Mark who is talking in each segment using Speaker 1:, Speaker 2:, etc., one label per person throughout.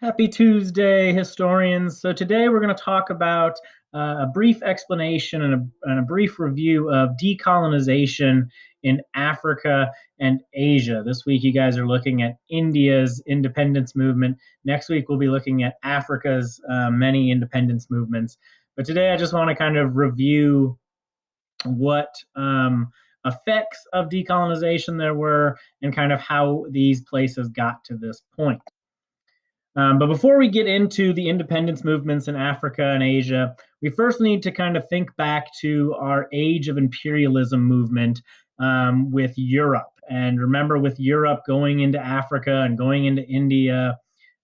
Speaker 1: Happy Tuesday, historians. So today we're going to talk about a brief explanation and a brief review of decolonization in Africa and Asia. This week you guys are looking at India's independence movement. Next week we'll be looking at Africa's many independence movements. But today I just want to kind of review what effects of decolonization there were and kind of how these places got to this point. But before we get into the independence movements in Africa and Asia, we first need to kind of think back to our age of imperialism movement with Europe. And remember, with Europe going into Africa and going into India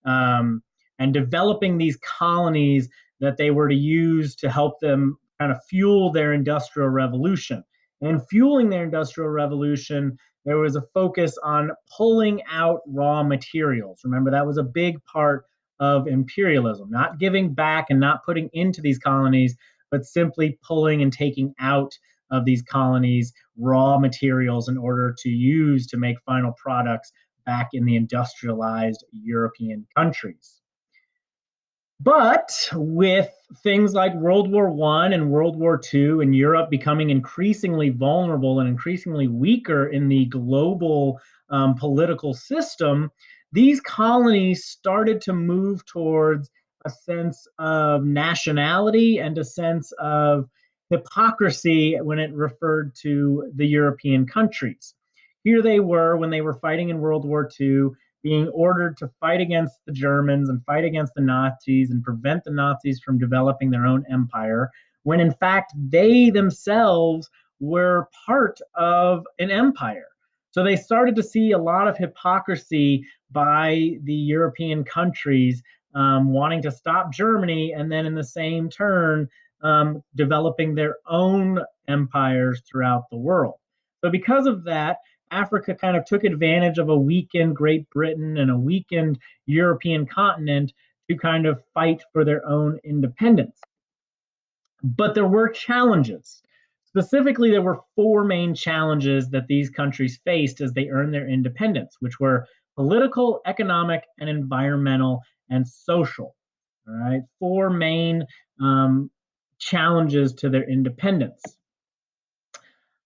Speaker 1: um, and developing these colonies that they were to use to help them kind of fuel their industrial revolution. And fueling their industrial revolution, there was a focus on pulling out raw materials. Remember, that was a big part of imperialism, not giving back and not putting into these colonies, but simply pulling and taking out of these colonies raw materials in order to use to make final products back in the industrialized European countries. But with things like World War I and World War II and Europe becoming increasingly vulnerable and increasingly weaker in the global political system, these colonies started to move towards a sense of nationality and a sense of hypocrisy when it referred to the European countries. Here they were when they were fighting in World War II, being ordered to fight against the Germans and fight against the Nazis and prevent the Nazis from developing their own empire, when in fact they themselves were part of an empire. So they started to see a lot of hypocrisy by the European countries wanting to stop Germany and then in the same turn developing their own empires throughout the world. So because of that, Africa kind of took advantage of a weakened Great Britain and a weakened European continent to kind of fight for their own independence. But there were challenges. Specifically, there were four main challenges that these countries faced as they earned their independence, which were political, economic, and environmental and social. All right, four main challenges to their independence.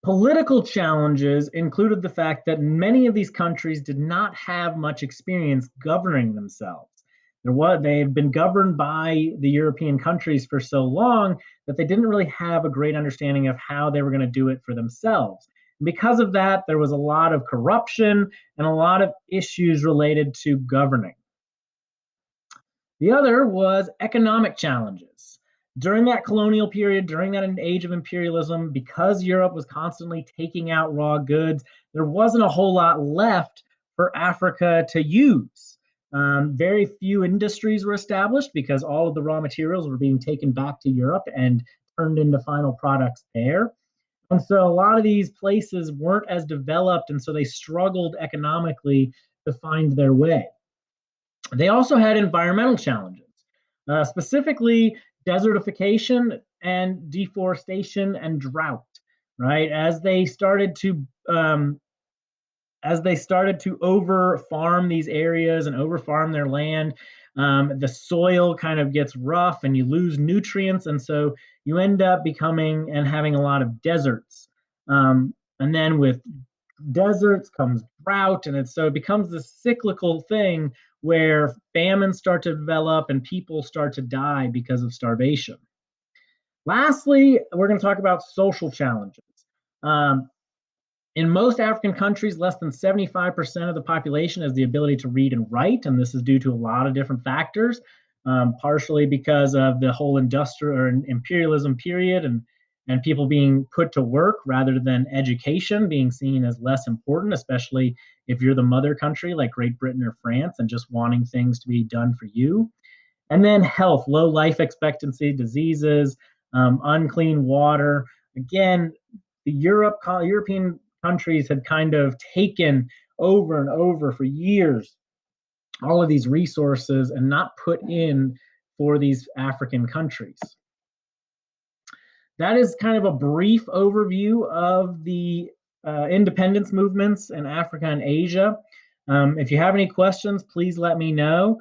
Speaker 1: Political challenges included the fact that many of these countries did not have much experience governing themselves. They've been governed by the European countries for so long that they didn't really have a great understanding of how they were going to do it for themselves. And because of that, there was a lot of corruption and a lot of issues related to governing. The other was economic challenges. During that colonial period, during that age of imperialism, because Europe was constantly taking out raw goods, there wasn't a whole lot left for Africa to use. Very few industries were established because all of the raw materials were being taken back to Europe and turned into final products there. And so a lot of these places weren't as developed, and so they struggled economically to find their way. They also had environmental challenges, specifically desertification and deforestation and drought. Right as they started to over farm these areas and over farm their land, the soil kind of gets rough and you lose nutrients, and so you end up becoming and having a lot of deserts. And then with deserts comes drought, and so it becomes this cyclical thing where famines start to develop and people start to die because of starvation. Lastly, we're going to talk about social challenges. Um, in most African countries, less than 75% of the population has the ability to read and write, and this is due to a lot of different factors, partially because of the whole industrial or imperialism period and people being put to work rather than education being seen as less important, especially if you're the mother country like Great Britain or France and just wanting things to be done for you. And then health, low life expectancy, diseases, unclean water. Again, European countries had kind of taken over and over for years all of these resources and not put in for these African countries. That is kind of a brief overview of the independence movements in Africa and Asia. If you have any questions, please let me know.